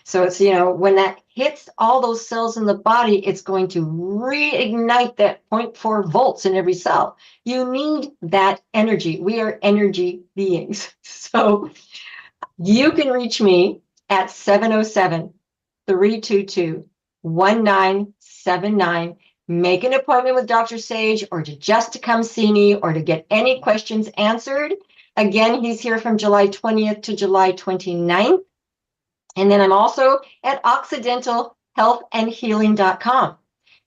So it's, when that hits all those cells in the body, it's going to reignite that 0.4 volts in every cell. You need that energy. We are energy beings. So you can reach me at 707-322-1979. Make an appointment with Dr. Sage, or just to come see me, or to get any questions answered. Again, he's here from July 20th to July 29th. And then I'm also at occidentalhealthandhealing.com.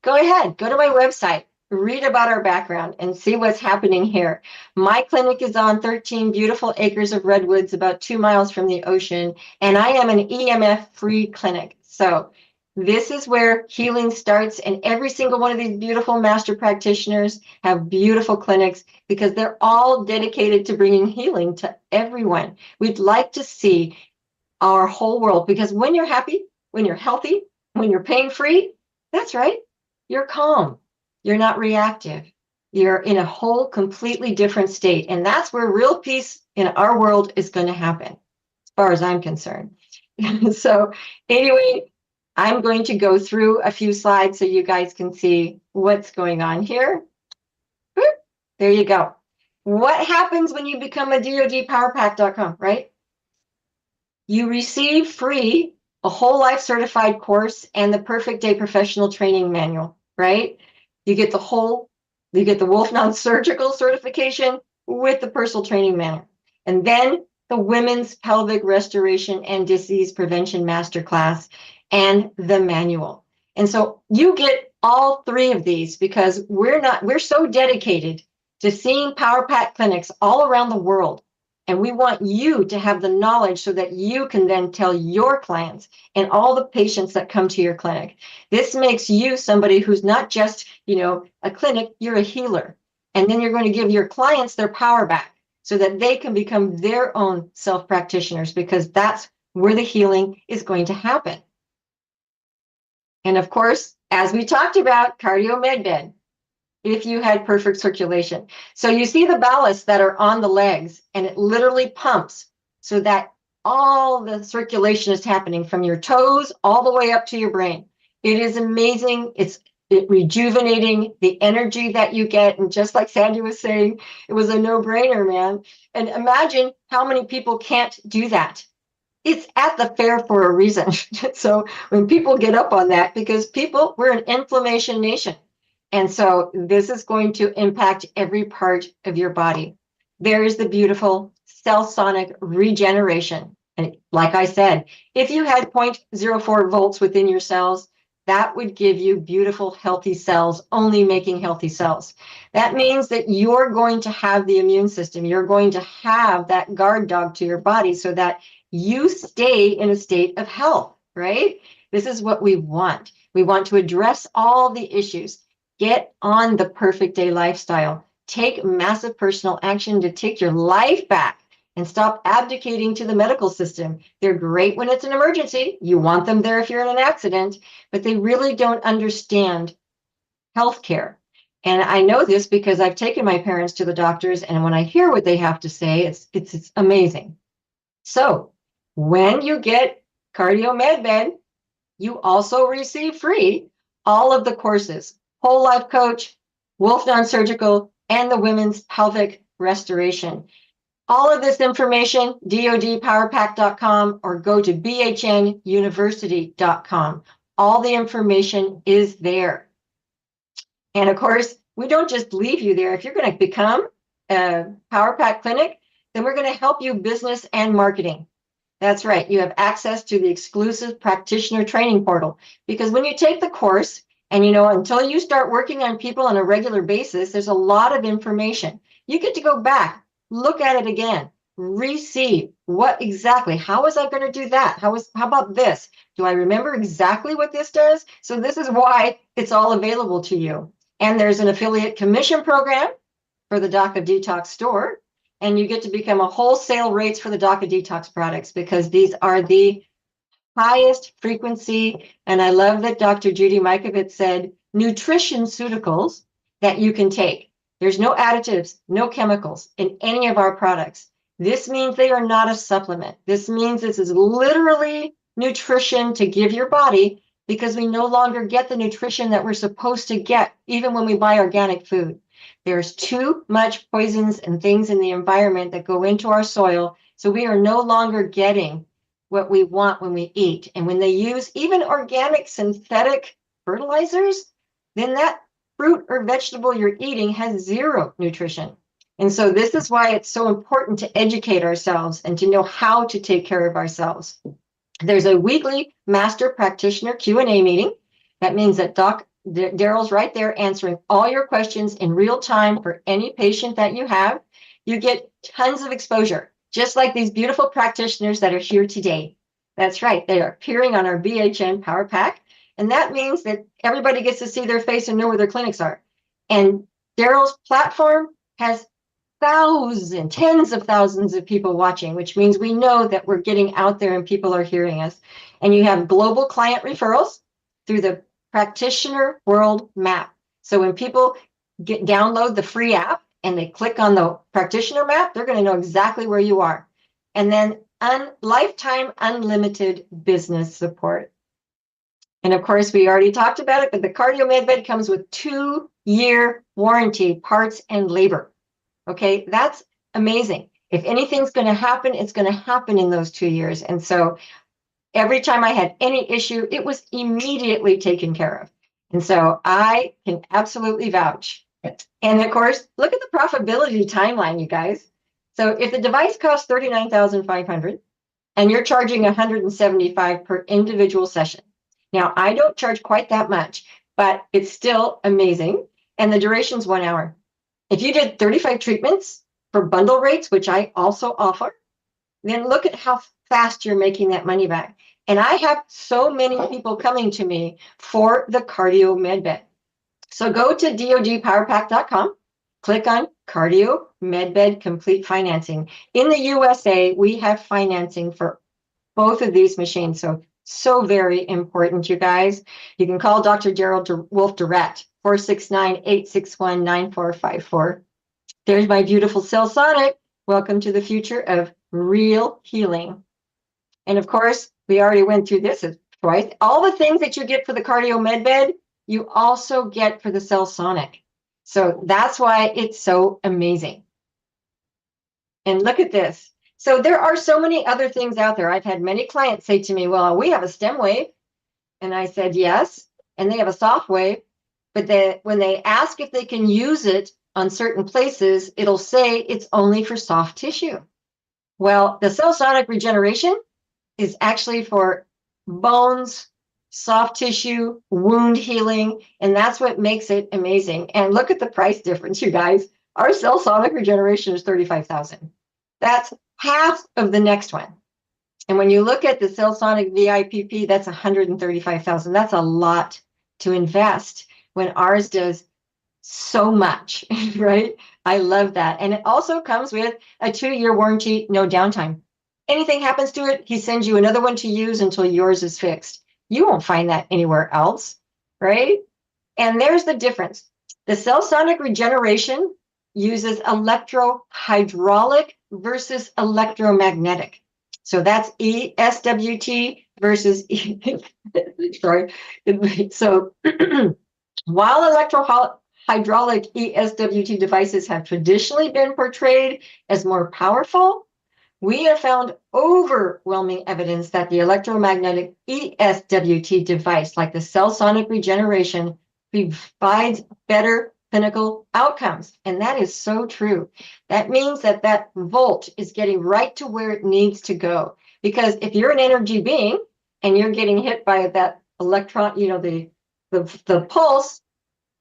Go ahead, go to my website, read about our background, and see what's happening here. My clinic is on 13 beautiful acres of redwoods, about 2 miles from the ocean, and I am an EMF-free clinic. So this is where healing starts, and every single one of these beautiful master practitioners have beautiful clinics because they're all dedicated to bringing healing to everyone. We'd like to see our whole world, because when you're happy, when you're healthy, when you're pain-free, that's right, you're calm, you're not reactive, you're in a whole completely different state. And that's where real peace in our world is going to happen, as far as I'm concerned. So anyway, I'm going to go through a few slides so you guys can see what's going on here. There you go. What happens when you become a DoDPowerpack.com, right? You receive free a whole life certified course and the Perfect Day professional training manual, right? You get the Wolfe Non-Surgical Certification with the personal training manual. And then the Women's Pelvic Restoration and Disease Prevention Masterclass and the manual. And so you get all three of these because we're so dedicated to seeing Powerpack clinics all around the world. And we want you to have the knowledge so that you can then tell your clients and all the patients that come to your clinic. This makes you somebody who's not just, a clinic, you're a healer. And then you're going to give your clients their power back so that they can become their own self-practitioners, because that's where the healing is going to happen. And of course, as we talked about, cardio med bed, if you had perfect circulation. So you see the ballasts that are on the legs, and it literally pumps so that all the circulation is happening from your toes all the way up to your brain. It is amazing. It's rejuvenating, the energy that you get. And just like Sandy was saying, it was a no-brainer, man. And imagine how many people can't do that. It's at the fair for a reason. So when people get up on that, because we're an inflammation nation. And so this is going to impact every part of your body. There is the beautiful cell sonic regeneration. And like I said, if you had 0.04 volts within your cells, that would give you beautiful, healthy cells, only making healthy cells. That means that you're going to have the immune system. You're going to have that guard dog to your body so that you stay in a state of health, right? This is what we want. We want to address all the issues. Get on the perfect day lifestyle. Take massive personal action to take your life back and stop abdicating to the medical system. They're great when it's an emergency. You want them there if you're in an accident, but they really don't understand healthcare. And I know this because I've taken my parents to the doctors, and when I hear what they have to say, it's amazing. So when you get Cardio Med Bed, you also receive free all of the courses: Whole Life Coach, Wolfe Non-Surgical, and the Women's Pelvic Restoration. All of this information, DoDPowerpack.com, or go to bhnuniversity.com. All the information is there. And of course, we don't just leave you there. If you're going to become a Powerpack clinic, then we're going to help you business and marketing. That's right. You have access to the exclusive practitioner training portal, because when you take the course, and until you start working on people on a regular basis, there's a lot of information. You get to go back, look at it again, receive how was I going to do that? How about this? Do I remember exactly what this does? So this is why it's all available to you. And there's an affiliate commission program for the Doc of Detox store. And you get to become a wholesale rates for the Doc of Detox products, because these are the highest frequency. And I love that Dr. Judy Mikovits said nutriceuticals that you can take. There's no additives, no chemicals in any of our products. This means they are not a supplement. This means this is literally nutrition to give your body because we no longer get the nutrition that we're supposed to get, even when we buy organic food. There's too much poisons and things in the environment that go into our soil. So we are no longer getting what we want when we eat. And when they use even organic synthetic fertilizers, then that fruit or vegetable you're eating has zero nutrition. And so this is why it's so important to educate ourselves and to know how to take care of ourselves. There's a weekly master practitioner Q&A meeting. That means that Daryl's right there answering all your questions in real time for any patient that you have. You get tons of exposure, just like these beautiful practitioners that are here today. That's right, they are appearing on our BHN Powerpack. And that means that everybody gets to see their face and know where their clinics are. And Daryl's platform has tens of thousands of people watching, which means we know that we're getting out there and people are hearing us. And you have global client referrals through the Practitioner World Map. So when people download the free app and they click on the practitioner map, they're going to know exactly where you are. And then lifetime unlimited business support. And of course, we already talked about it, but the Cardio Med Bed comes with 2-year warranty, parts and labor. Okay, that's amazing. If anything's going to happen, it's going to happen in those 2 years. And so every time I had any issue, it was immediately taken care of. And so I can absolutely vouch. And of course, look at the profitability timeline, you guys. So if the device costs $39,500 and you're charging $175 per individual session. Now, I don't charge quite that much, but it's still amazing. And the duration's 1 hour. If you did 35 treatments for bundle rates, which I also offer, then look at how fast you're making that money back. And I have so many people coming to me for the Cardio Med Bed. So go to dodpowerpack.com, click on Cardio Med Bed Complete Financing. In the USA, we have financing for both of these machines. So very important, you guys. You can call Dr. Gerald Wolfe direct, 469-861-9454. There's my beautiful Cell Sonic. Welcome to the future of real healing. And of course, we already went through this twice. All the things that you get for the Cardio Med Bed, you also get for the Cell Sonic. So that's why it's so amazing. And look at this. So there are so many other things out there. I've had many clients say to me, well, we have a stem wave. And I said, yes. And they have a soft wave. But when they ask if they can use it on certain places, it'll say it's only for soft tissue. Well, the Cell Sonic regeneration is actually for bones, soft tissue, wound healing, and that's what makes it amazing. And look at the price difference, you guys. Our Cell Sonic regeneration is $35,000. That's half of the next one. And when you look at the Cell Sonic VIPP, that's $135,000. That's a lot to invest when ours does so much, right? I love that. And it also comes with a 2-year warranty, no downtime. Anything happens to it, he sends you another one to use until yours is fixed. You won't find that anywhere else, right? And there's the difference. The Cell Sonic regeneration uses electrohydraulic versus electromagnetic. So that's ESWT versus sorry. So while electrohydraulic ESWT devices have traditionally been portrayed as more powerful, we have found overwhelming evidence that the electromagnetic ESWT device, like the Cell Sonic regeneration, provides better clinical outcomes. And that is so true. That means that that volt is getting right to where it needs to go. Because if you're an energy being and you're getting hit by that electron, the pulse,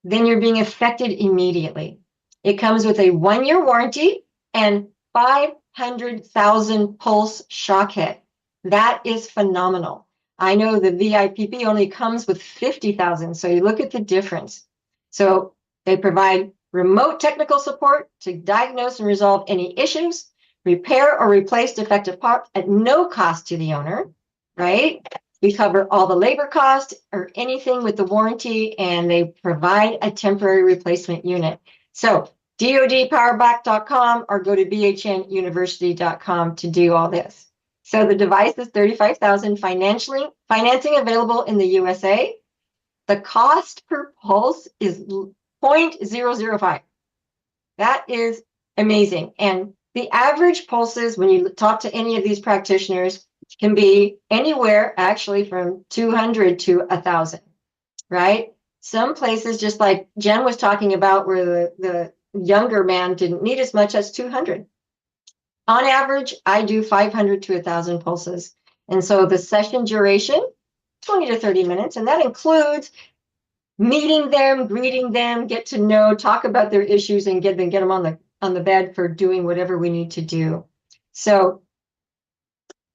then you're being affected immediately. It comes with a 1-year warranty and 500,000 pulse shock hit. That is phenomenal. I know the VIPP only comes with 50,000. So you look at the difference. So they provide remote technical support to diagnose and resolve any issues, repair or replace defective parts at no cost to the owner, right? We cover all the labor costs or anything with the warranty, and they provide a temporary replacement unit. So dodpowerpack.com or go to bhnuniversity.com to do all this. So the device is $35,000 financing available in the USA. The cost per pulse is 0.005. That is amazing. And the average pulses, when you talk to any of these practitioners, can be anywhere actually from 200 to 1,000, right? Some places, just like Jen was talking about, where the younger man didn't need as much as 200. On average, I do 500 to 1,000 pulses. And so the session duration, 20 to 30 minutes, and that includes meeting them, greeting them, get to know, talk about their issues, and get them on the bed for doing whatever we need to do. So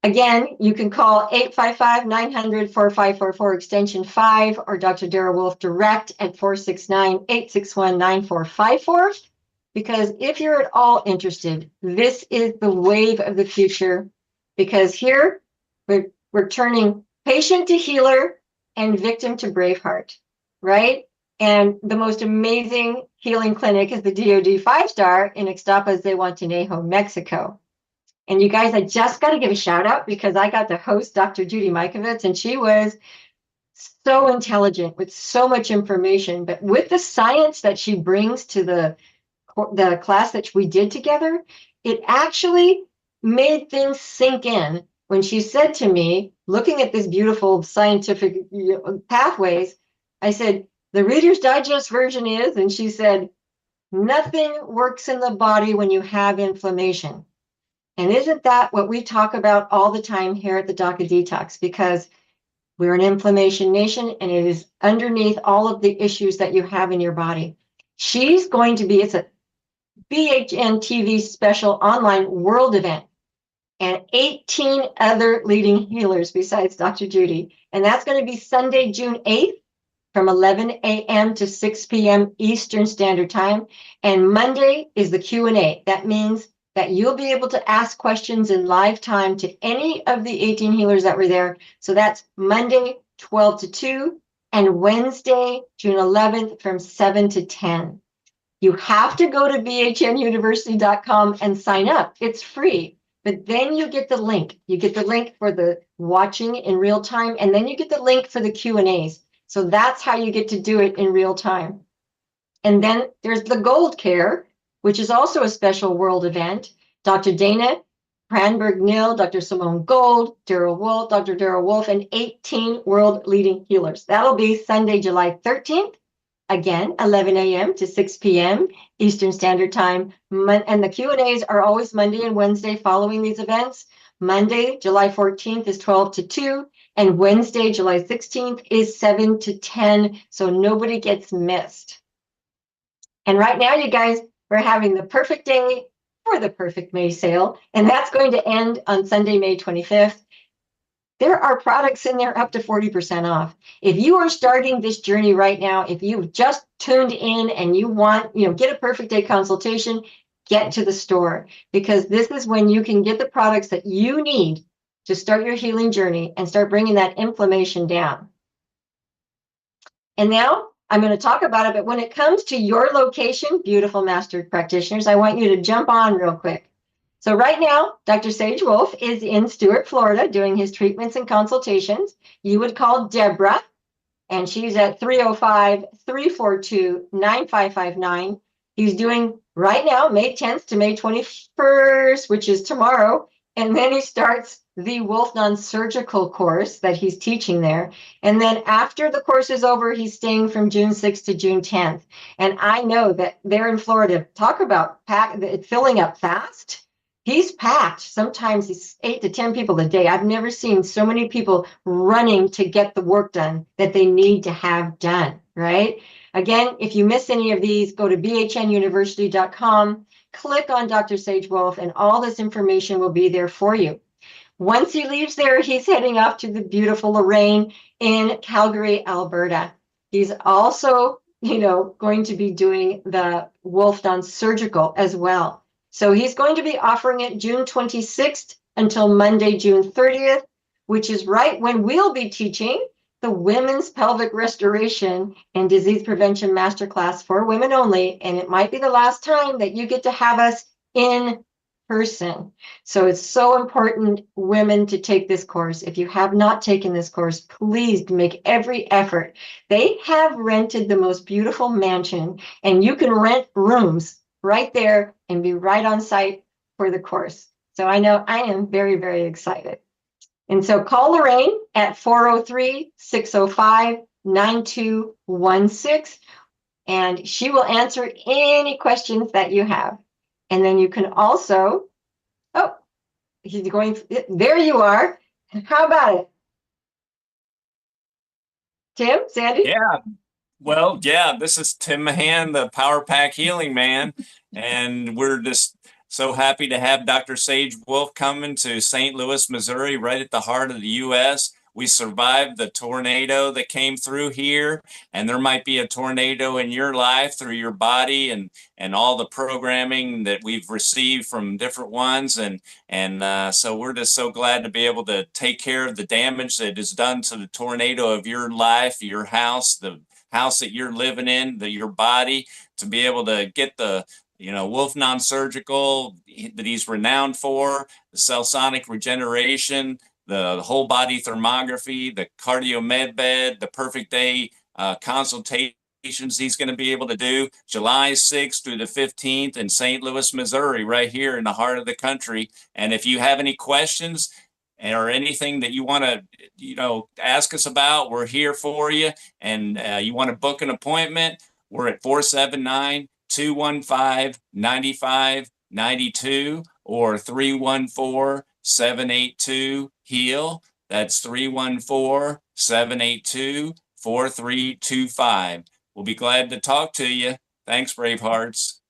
again, you can call 855-900-4544 extension 5 or Dr. Darrell Wolfe direct at 469-861-9454. Because if you're at all interested, this is the wave of the future, because here we're turning patient to healer and victim to Braveheart, right? And the most amazing healing clinic is the DoD 5-star in Ixtapas de Guantanejo, Mexico. And you guys, I just got to give a shout out because I got to host Dr. Judy Mikovits, and she was so intelligent with so much information, but with the science that she brings to the class that we did together, it actually made things sink in when she said to me, looking at this beautiful scientific pathways, I said, the Reader's Digest version is, and she said, nothing works in the body when you have inflammation. And isn't that what we talk about all the time here at the DACA Detox? Because we're an inflammation nation, and it is underneath all of the issues that you have in your body. She's going to be, it's a BHN TV special online world event, and 18 other leading healers besides Dr. Judy. And that's going to be Sunday, June 8th from 11 a.m. to 6 p.m. Eastern Standard Time. And Monday is the Q&A. That means that you'll be able to ask questions in live time to any of the 18 healers that were there. So that's Monday, 12 to 2, and Wednesday, June 11th from 7 to 10. You have to go to bhnuniversity.com and sign up. It's free, but then you get the link. You get the link for the watching in real time, and then you get the link for the Q&As. So that's how you get to do it in real time. And then there's the Gold Care, which is also a special world event. Dr. Dana Cranberg-Nil, Dr. Simone Gold, Darrell Wolfe, Dr. Darrell Wolfe, and 18 world leading healers. That'll be Sunday, July 13th. Again, 11 a.m. to 6 p.m. Eastern Standard Time. And the Q&As are always Monday and Wednesday following these events. Monday, July 14th is 12 to 2. And Wednesday, July 16th is 7 to 10. So nobody gets missed. And right now, you guys, we're having the perfect day for the perfect May sale. And that's going to end on Sunday, May 25th. There are products in there up to 40% off. If you are starting this journey right now, if you've just tuned in and you want, get a perfect day consultation, get to the store, because this is when you can get the products that you need to start your healing journey and start bringing that inflammation down. And now I'm going to talk about it, but when it comes to your location, beautiful master practitioners, I want you to jump on real quick. So right now, Dr. Sage Wolfe is in Stuart, Florida, doing his treatments and consultations. You would call Deborah, and she's at 305-342-9559. He's doing right now, May 10th to May 21st, which is tomorrow. And then he starts the Wolfe Non-Surgical course that he's teaching there. And then after the course is over, he's staying from June 6th to June 10th. And I know that they're in Florida. Talk about filling up fast. He's packed. Sometimes he's 8 to 10 people a day. I've never seen so many people running to get the work done that they need to have done, right? Again, if you miss any of these, go to bhnuniversity.com, click on Dr. Sage Wolfe, and all this information will be there for you. Once he leaves there, he's heading off to the beautiful Lorraine in Calgary, Alberta. He's also, going to be doing the Wolfe Non-Surgical as well. So he's going to be offering it June 26th until Monday, June 30th, which is right when we'll be teaching the Women's Pelvic Restoration and Disease Prevention Masterclass for women only. And it might be the last time that you get to have us in person. So it's so important, women, to take this course. If you have not taken this course, please make every effort. They have rented the most beautiful mansion, and you can rent rooms right there and be right on site for the course. So I know I am very, very excited. And so call Lorraine at 403-605-9216, and she will answer any questions that you have. And then you can also, oh, he's going, there you are. How about it? Tim, Sandy? Yeah. Well, yeah, this is Tim Mahan, the Powerpack Healing Man, and we're just so happy to have Dr. Sage Wolfe coming to St. Louis, Missouri, right at the heart of the U.S. We survived the tornado that came through here, and there might be a tornado in your life through your body and all the programming that we've received from different ones. And so we're just so glad to be able to take care of the damage that is done to the tornado of your life, your house, the house that you're living in, your body, to be able to get the Wolfe Non-Surgical that he's renowned for, the cell sonic regeneration, the whole body thermography, the cardio med bed, the perfect day consultations he's going to be able to do July 6th through the 15th in St. Louis, Missouri, right here in the heart of the country. And if you have any questions or anything that you want to ask us about, we're here for you. And you want to book an appointment, we're at 479-215-9592 or 314-782-HEAL. That's 314-782-4325. We'll be glad to talk to you. Thanks, Bravehearts.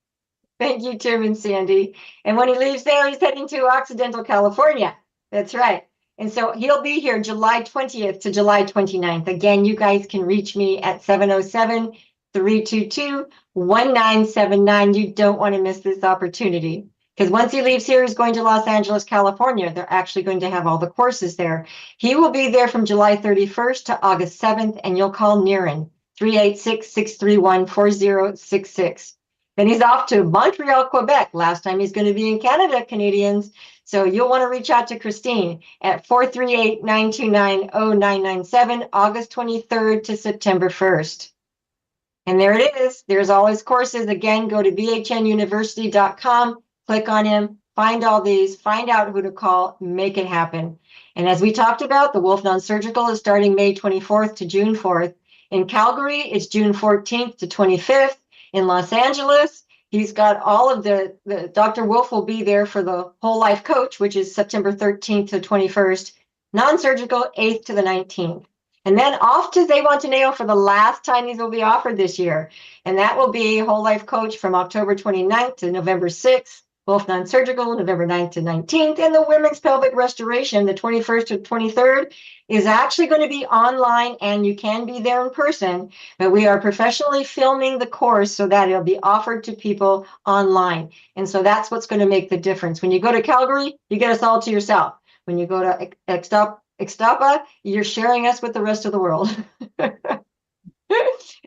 Thank you, Tim and Sandy. And when he leaves there, he's heading to Occidental, California. That's right. And so he'll be here July 20th to July 29th. Again, you guys can reach me at 707-322-1979. You don't want to miss this opportunity, because once he leaves here, he's going to Los Angeles, California. They're actually going to have all the courses there. He will be there from July 31st to August 7th, and you'll call Niren, 386-631-4066. Then he's off to Montreal, Quebec. Last time he's going to be in Canada, Canadians. So you'll want to reach out to Christine at 438-929-0997, August 23rd to September 1st. And there it is. There's all his courses. Again, go to bhnuniversity.com, click on him, find all these, find out who to call, make it happen. And as we talked about, the Wolfe Non-Surgical is starting May 24th to June 4th. In Calgary, it's June 14th to 25th. In Los Angeles, he's got all of the Dr. Wolfe will be there for the Whole Life Coach, which is September 13th to 21st, non-surgical 8th to the 19th. And then off to Zewantaneo for the last time these will be offered this year. And that will be Whole Life Coach from October 29th to November 6th, Wolfe Non-Surgical, November 9th to 19th, and the Women's Pelvic Restoration, the 21st to 23rd, is actually going to be online, and you can be there in person, but we are professionally filming the course so that it'll be offered to people online. And so that's what's going to make the difference. When you go to Calgary, you get us all to yourself. When you go to Ixtapa, you're sharing us with the rest of the world.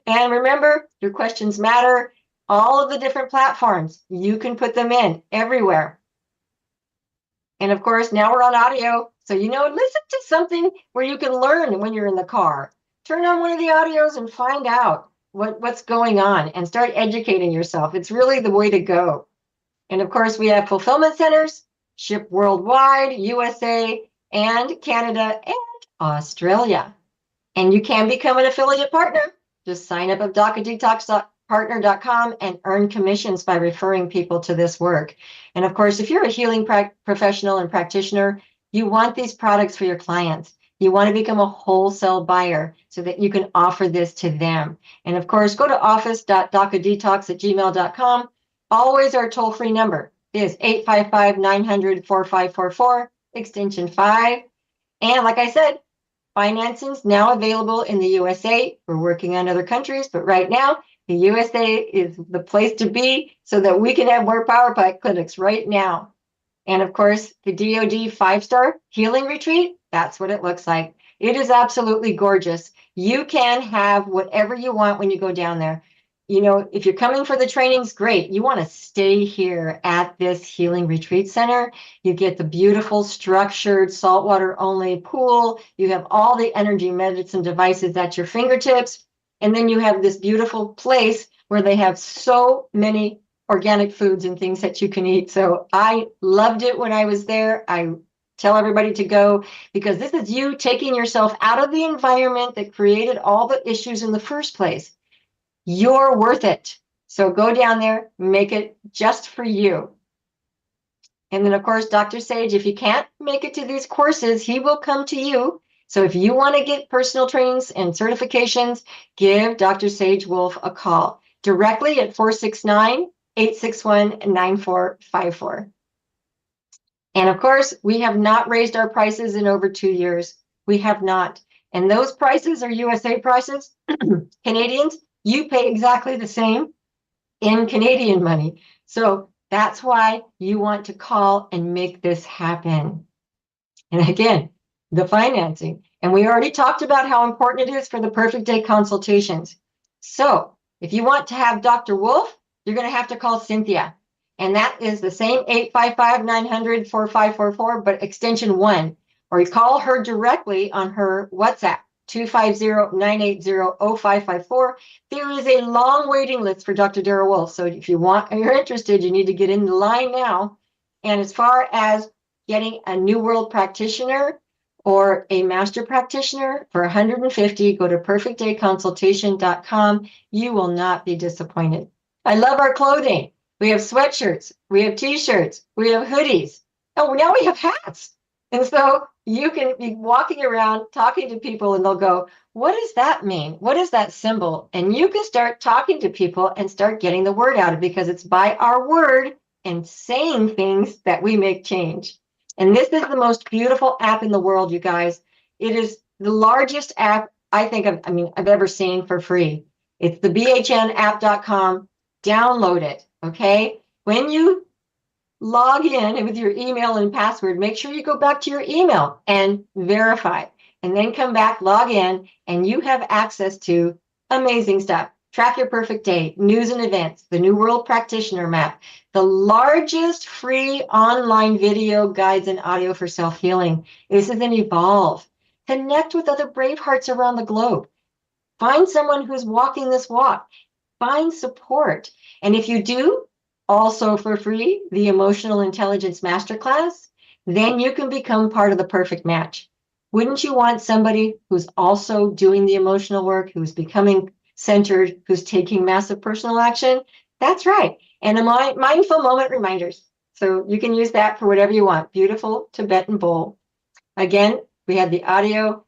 And remember, your questions matter. All of the different platforms, you can put them in everywhere. And of course, now we're on audio. So, listen to something where you can learn when you're in the car. Turn on one of the audios and find out what's going on and start educating yourself. It's really the way to go. And of course, we have fulfillment centers, ship worldwide, USA and Canada and Australia. And you can become an affiliate partner. Just sign up at DocaDetox.partner.com and earn commissions by referring people to this work. And of course, if you're a healing professional and practitioner, you want these products for your clients. You want to become a wholesale buyer so that you can offer this to them. And of course, go to office.docadetox@gmail.com. Always our toll-free number is 855-900-4544, extension 5. And like I said, financing is now available in the USA. We're working on other countries, but right now, the USA is the place to be so that we can have more Powerpack clinics right now. And of course, the DoD 5-star healing retreat, that's what it looks like. It is absolutely gorgeous. You can have whatever you want when you go down there. you know, if you're coming for the trainings, great. You want to stay here at this healing retreat center. You get the beautiful structured saltwater only pool. You have all the energy medicine devices at your fingertips. And then you have this beautiful place where they have so many organic foods and things that you can eat. So I loved it when I was there. I tell everybody to go because this is you taking yourself out of the environment that created all the issues in the first place. You're worth it. So go down there, make it just for you. And then, of course, Dr. Sage, if you can't make it to these courses, he will come to you. So if you want to get personal trainings and certifications, give Dr. Sage Wolfe a call directly at 469-861-9454. And of course, we have not raised our prices in over 2 years. We have not. And those prices are USA prices. Canadians, you pay exactly the same in Canadian money. So that's why you want to call and make this happen. And again, the financing. And we already talked about how important it is for the perfect day consultations. So if you want to have Dr. Wolfe, you're going to have to call Cynthia. And that is the same 855-900-4544, but extension 1. Or you call her directly on her WhatsApp, 250-980-0554. There is a long waiting list for Dr. Darrell Wolfe. So if you're interested, you need to get in the line now. And as far as getting a New World practitioner or a master practitioner for $150, go to perfectdayconsultation.com. You will not be disappointed. I love our clothing. We have sweatshirts, we have t-shirts, we have hoodies. Oh, now we have hats. And so you can be walking around talking to people and they'll go, what does that mean? What is that symbol? And you can start talking to people and start getting the word out because it's by our word and saying things that we make change. And this is the most beautiful app in the world, you guys. It is the largest app I've ever seen for free. It's the bhnapp.com. Download it, okay? When you log in with your email and password, make sure you go back to your email and verify, and then come back, log in, and you have access to amazing stuff. Track your perfect day, news and events, the New World Practitioner Map, the largest free online video guides and audio for self-healing. This is an Evolve. Connect with other brave hearts around the globe. Find someone who's walking this walk. Find support. And if you do, also for free, the Emotional Intelligence Masterclass, then you can become part of the perfect match. Wouldn't you want somebody who's also doing the emotional work, who's becoming centered, who's taking massive personal action? That's right. And a mindful moment reminders. So you can use that for whatever you want. Beautiful Tibetan bowl. Again, we had the audio.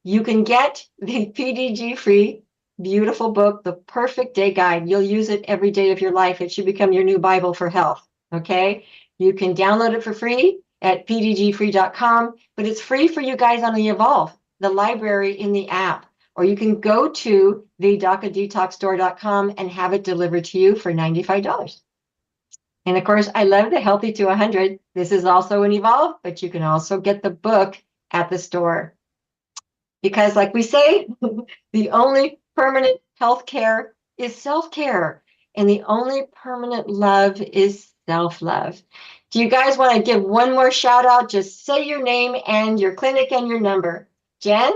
You can get the PDG free beautiful book, The Perfect Day Guide. You'll use it every day of your life. It should become your new Bible for health. Okay. You can download it for free at pdgfree.com, but it's free for you guys on the Evolve, the library in the app, or you can go to the DocaDetoxStore.com and have it delivered to you for $95. And of course, I love the Healthy to 100. This is also an Evolve, but you can also get the book at the store. Because like we say, the only permanent healthcare is self-care. And the only permanent love is self-love. Do you guys want to give one more shout out? Just say your name and your clinic and your number. Jen?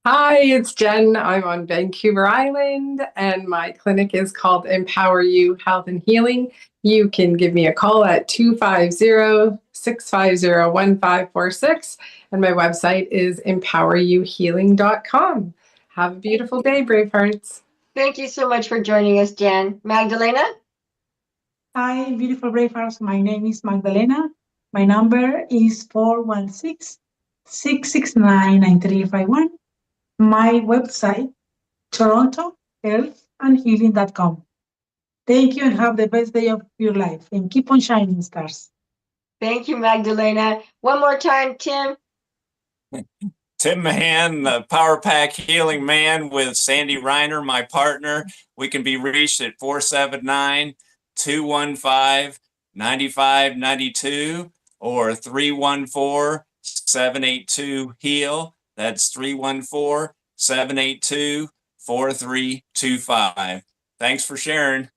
Hi, it's Jen. I'm on Vancouver Island, and my clinic is called Empower You Health and Healing. You can give me a call at 250-650-1546, and my website is empoweryouhealing.com. Have a beautiful day, Bravehearts. Thank you so much for joining us, Jen. Magdalena? Hi, beautiful Bravehearts. My name is Magdalena. My number is 416-669-9351. My website, torontohealthandhealing.com. Thank you and have the best day of your life. And keep on shining, stars. Thank you, Magdalena. One more time, Tim. Tim Mahan, the Powerpack Healing Man with Sandy Reiner, my partner. We can be reached at 479-215-9592 or 314-782-HEAL. That's 314 888-782-4325. Thanks for sharing.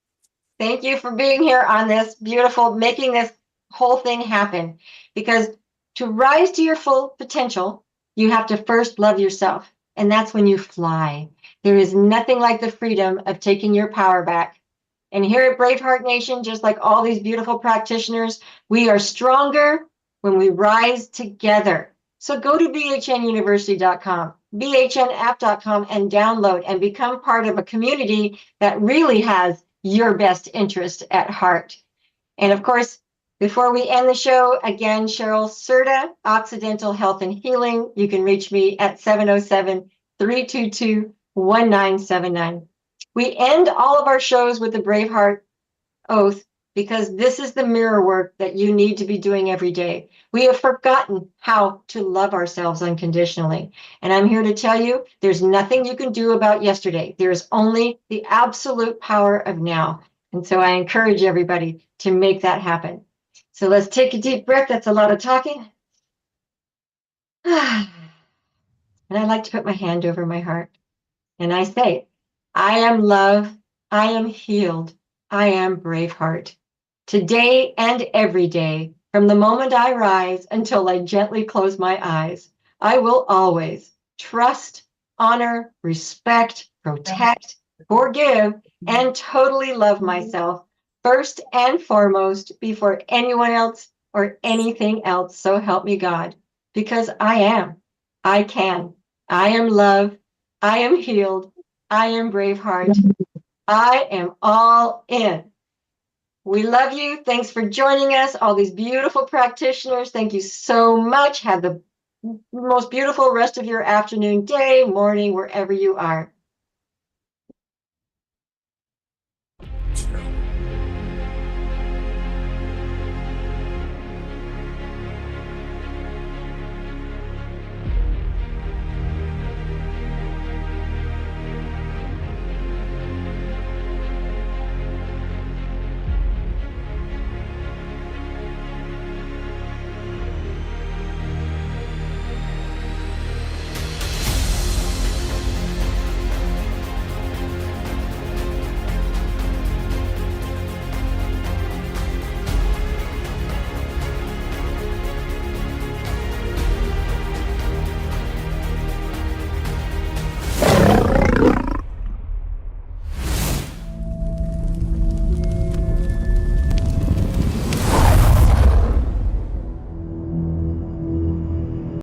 Thank you for being here on this beautiful, making this whole thing happen. Because to rise to your full potential, you have to first love yourself. And that's when you fly. There is nothing like the freedom of taking your power back. And here at Braveheart Nation, just like all these beautiful practitioners, we are stronger when we rise together. So go to bhnuniversity.com, bhnapp.com, and download and become part of a community that really has your best interest at heart. And of course, before we end the show, again, Cheryl Serta, Occidental Health and Healing. You can reach me at 707-322-1979. We end all of our shows with the Braveheart Oath because this is the mirror work that you need to be doing every day. We have forgotten how to love ourselves unconditionally. And I'm here to tell you, there's nothing you can do about yesterday. There is only the absolute power of now. And so I encourage everybody to make that happen. So let's take a deep breath. That's a lot of talking. And I like to put my hand over my heart. And I say, I am love. I am healed. I am Braveheart. Today and every day, from the moment I rise until I gently close my eyes, I will always trust, honor, respect, protect, forgive, and totally love myself first and foremost before anyone else or anything else. So help me God, because I am, I can, I am love, I am healed, I am Braveheart, I am all in. We love you. Thanks for joining us, all these beautiful practitioners. Thank you so much. Have the most beautiful rest of your afternoon, day, morning, wherever you are. Sure.